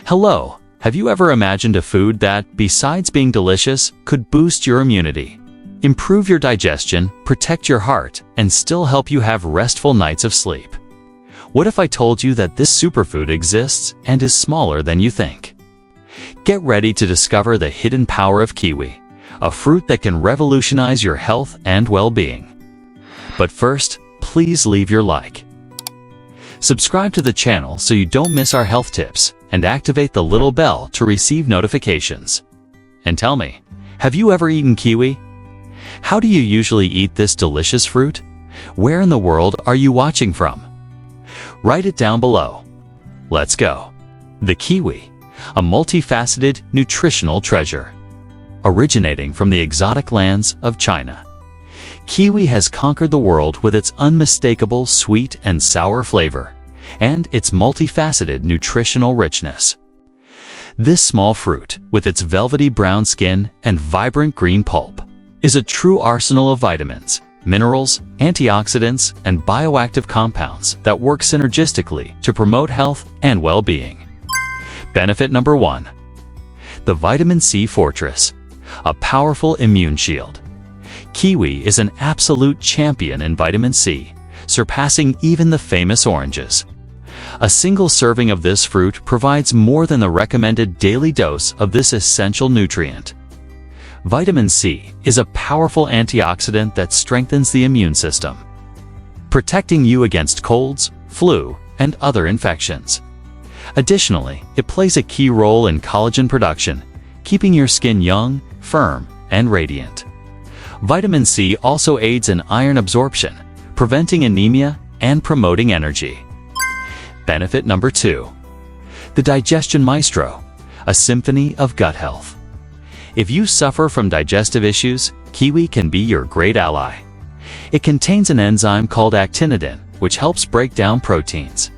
Hello, have you ever imagined a food that, besides being delicious, could boost your immunity, improve your digestion, protect your heart, and still help you have restful nights of sleep? What if I told you that this superfood exists and is smaller than you think? Get ready to discover the hidden power of kiwi, a fruit that can revolutionize your health and well-being. But first, please leave your like. Subscribe to the channel so you don't miss our health tips, and activate the little bell to receive notifications. And tell me, have you ever eaten kiwi? How do you usually eat this delicious fruit? Where in the world are you watching from? Write it down below. Let's go. The kiwi, a multifaceted nutritional treasure. Originating from the exotic lands of China, kiwi has conquered the world with its unmistakable sweet and sour flavor and its multifaceted nutritional richness. This small fruit, with its velvety brown skin and vibrant green pulp, is a true arsenal of vitamins, minerals, antioxidants, and bioactive compounds that work synergistically to promote health and well-being. Benefit number 1. The Vitamin C Fortress, a powerful immune shield. Kiwi is an absolute champion in vitamin C, surpassing even the famous oranges. A single serving of this fruit provides more than the recommended daily dose of this essential nutrient. Vitamin C is a powerful antioxidant that strengthens the immune system, protecting you against colds, flu, and other infections. Additionally, it plays a key role in collagen production, keeping your skin young, firm, and radiant. Vitamin C also aids in iron absorption, preventing anemia and promoting energy. Benefit number 2. The Digestion Maestro, a symphony of gut health. If you suffer from digestive issues, kiwi can be your great ally. It contains an enzyme called actinidin, which helps break down proteins,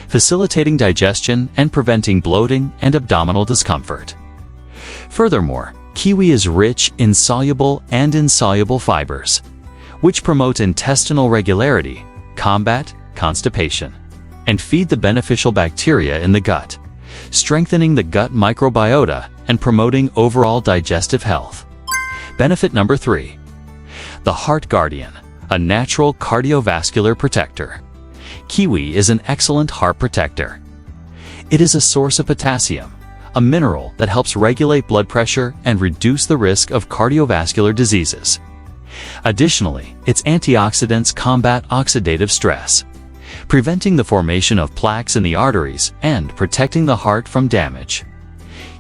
facilitating digestion and preventing bloating and abdominal discomfort. Furthermore, kiwi is rich in soluble and insoluble fibers, which promote intestinal regularity, combat constipation, and feed the beneficial bacteria in the gut, strengthening the gut microbiota and promoting overall digestive health. Benefit number 3. The Heart Guardian, a natural cardiovascular protector. Kiwi is an excellent heart protector. It is a source of potassium, a mineral that helps regulate blood pressure and reduce the risk of cardiovascular diseases. Additionally, its antioxidants combat oxidative stress, preventing the formation of plaques in the arteries and protecting the heart from damage.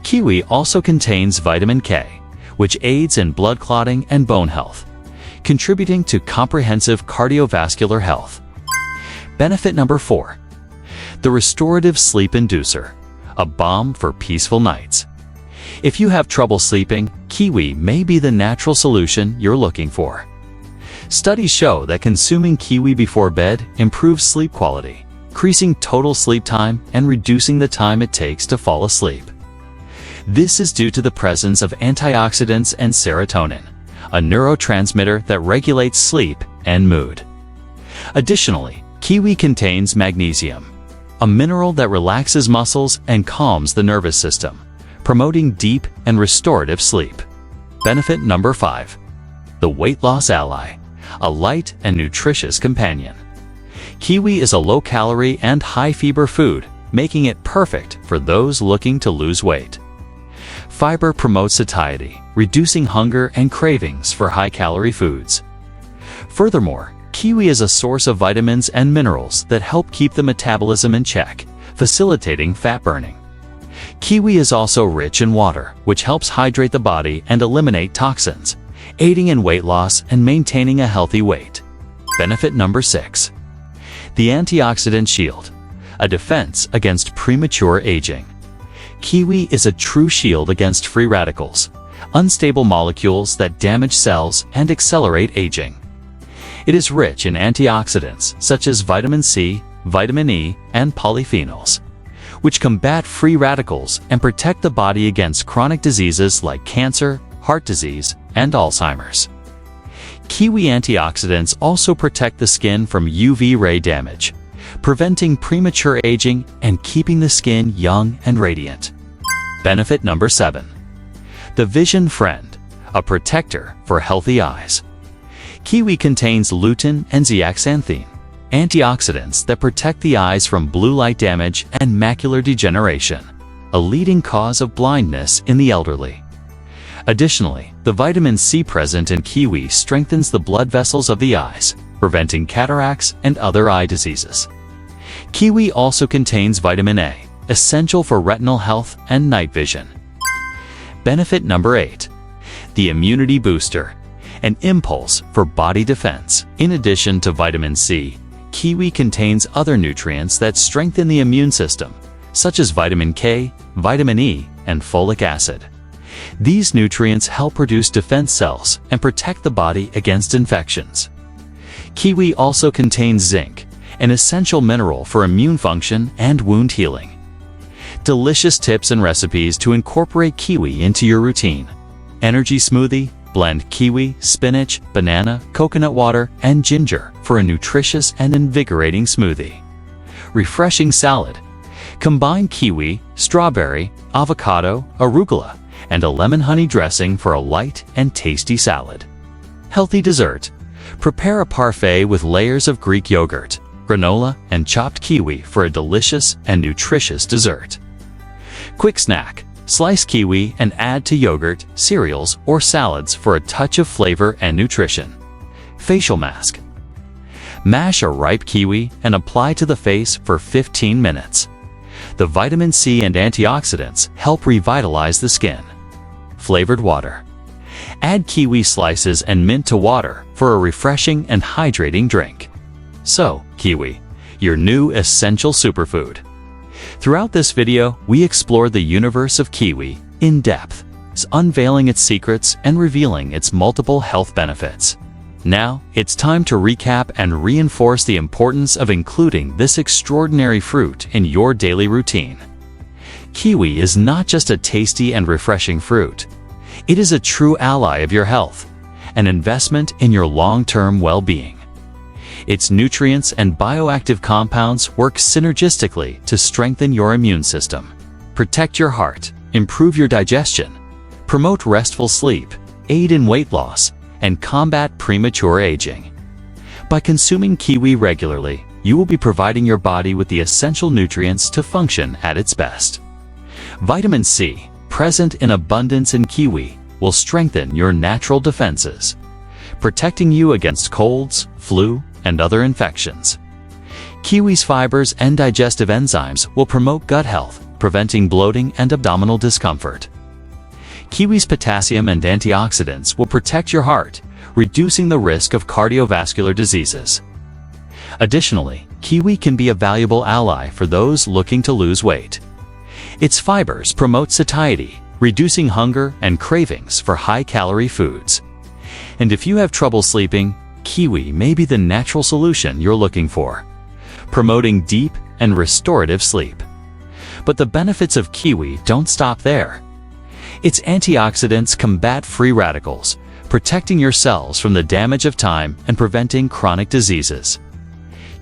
Kiwi also contains vitamin K, which aids in blood clotting and bone health, contributing to comprehensive cardiovascular health. Benefit number 4. The Restorative Sleep Inducer, a balm for peaceful nights. If you have trouble sleeping, kiwi may be the natural solution you're looking for. Studies show that consuming kiwi before bed improves sleep quality, increasing total sleep time and reducing the time it takes to fall asleep. This is due to the presence of antioxidants and serotonin, a neurotransmitter that regulates sleep and mood. Additionally, kiwi contains magnesium, a mineral that relaxes muscles and calms the nervous system, promoting deep and restorative sleep. Benefit number 5. The Weight Loss Ally, a light and nutritious companion. Kiwi is a low-calorie and high-fiber food, making it perfect for those looking to lose weight. Fiber promotes satiety, reducing hunger and cravings for high-calorie foods. Furthermore, kiwi is a source of vitamins and minerals that help keep the metabolism in check, facilitating fat burning. Kiwi is also rich in water, which helps hydrate the body and eliminate toxins, aiding in weight loss and maintaining a healthy weight. Benefit number 6. The Antioxidant Shield, a defense against premature aging. Kiwi is a true shield against free radicals, unstable molecules that damage cells and accelerate aging. It is rich in antioxidants such as vitamin C, vitamin E, and polyphenols, which combat free radicals and protect the body against chronic diseases like cancer, heart disease, and Alzheimer's. Kiwi antioxidants also protect the skin from UV ray damage, preventing premature aging and keeping the skin young and radiant. Benefit number 7. The Vision Friend, a protector for healthy eyes. Kiwi contains lutein and zeaxanthin, antioxidants that protect the eyes from blue light damage and macular degeneration, a leading cause of blindness in the elderly. Additionally, the vitamin C present in kiwi strengthens the blood vessels of the eyes, preventing cataracts and other eye diseases. Kiwi also contains vitamin A, essential for retinal health and night vision. Benefit number 8. The Immunity Booster, an impulse for body defense. In addition to vitamin C, kiwi contains other nutrients that strengthen the immune system, such as vitamin K, vitamin E, and folic acid. These nutrients help produce defense cells and protect the body against infections. Kiwi also contains zinc, an essential mineral for immune function and wound healing. Delicious tips and recipes to incorporate kiwi into your routine. Energy smoothie: blend kiwi, spinach, banana, coconut water, and ginger for a nutritious and invigorating smoothie. Refreshing salad: combine kiwi, strawberry, avocado, arugula, and a lemon honey dressing for a light and tasty salad. Healthy dessert: prepare a parfait with layers of Greek yogurt, granola, and chopped kiwi for a delicious and nutritious dessert. Quick snack: slice kiwi and add to yogurt, cereals, or salads for a touch of flavor and nutrition. Facial mask: mash a ripe kiwi and apply to the face for 15 minutes. The vitamin C and antioxidants help revitalize the skin. Flavored water: add kiwi slices and mint to water for a refreshing and hydrating drink. So, kiwi, your new essential superfood. Throughout this video, we explored the universe of kiwi in depth, unveiling its secrets and revealing its multiple health benefits. Now, it's time to recap and reinforce the importance of including this extraordinary fruit in your daily routine. Kiwi is not just a tasty and refreshing fruit. It is a true ally of your health, an investment in your long-term well-being. Its nutrients and bioactive compounds work synergistically to strengthen your immune system, protect your heart, improve your digestion, promote restful sleep, aid in weight loss, and combat premature aging. By consuming kiwi regularly, you will be providing your body with the essential nutrients to function at its best. Vitamin C, present in abundance in kiwi, will strengthen your natural defenses, protecting you against colds, flu, and other infections. Kiwi's fibers and digestive enzymes will promote gut health, preventing bloating and abdominal discomfort. Kiwi's potassium and antioxidants will protect your heart, reducing the risk of cardiovascular diseases. Additionally, kiwi can be a valuable ally for those looking to lose weight. Its fibers promote satiety, reducing hunger and cravings for high-calorie foods. And if you have trouble sleeping, kiwi may be the natural solution you're looking for, promoting deep and restorative sleep. But the benefits of kiwi don't stop there. Its antioxidants combat free radicals, protecting your cells from the damage of time and preventing chronic diseases.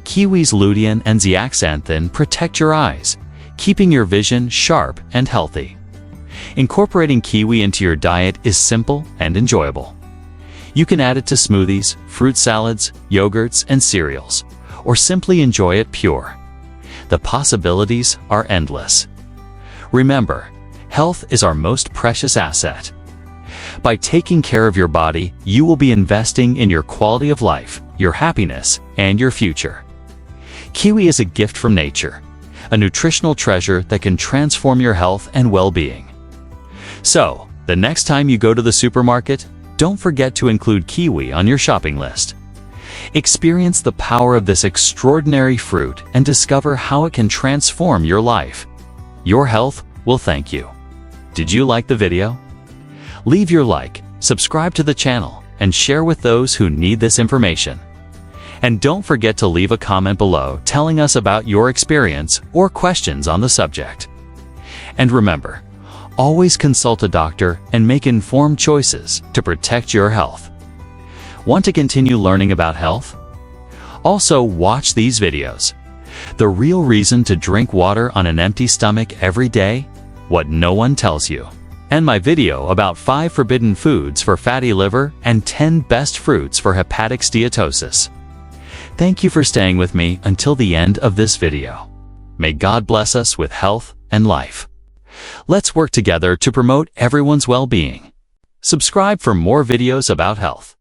Kiwi's lutein and zeaxanthin protect your eyes, keeping your vision sharp and healthy. Incorporating kiwi into your diet is simple and enjoyable. You can add it to smoothies, fruit salads, yogurts, and cereals, or simply enjoy it pure. The possibilities are endless. Remember, health is our most precious asset. By taking care of your body, you will be investing in your quality of life, your happiness, and your future. Kiwi is a gift from nature, a nutritional treasure that can transform your health and well-being. So, the next time you go to the supermarket, don't forget to include kiwi on your shopping list. Experience the power of this extraordinary fruit and discover how it can transform your life. Your health will thank you. Did you like the video? Leave your like, subscribe to the channel, and share with those who need this information. And don't forget to leave a comment below telling us about your experience or questions on the subject. And remember, always consult a doctor and make informed choices to protect your health. Want to continue learning about health? Also, watch these videos. The real reason to drink water on an empty stomach every day? what no one tells you, and my video about 5 forbidden foods for fatty liver and 10 best fruits for hepatic steatosis. Thank you for staying with me until the end of this video. May God bless us with health and life. Let's work together to promote everyone's well-being. Subscribe for more videos about health.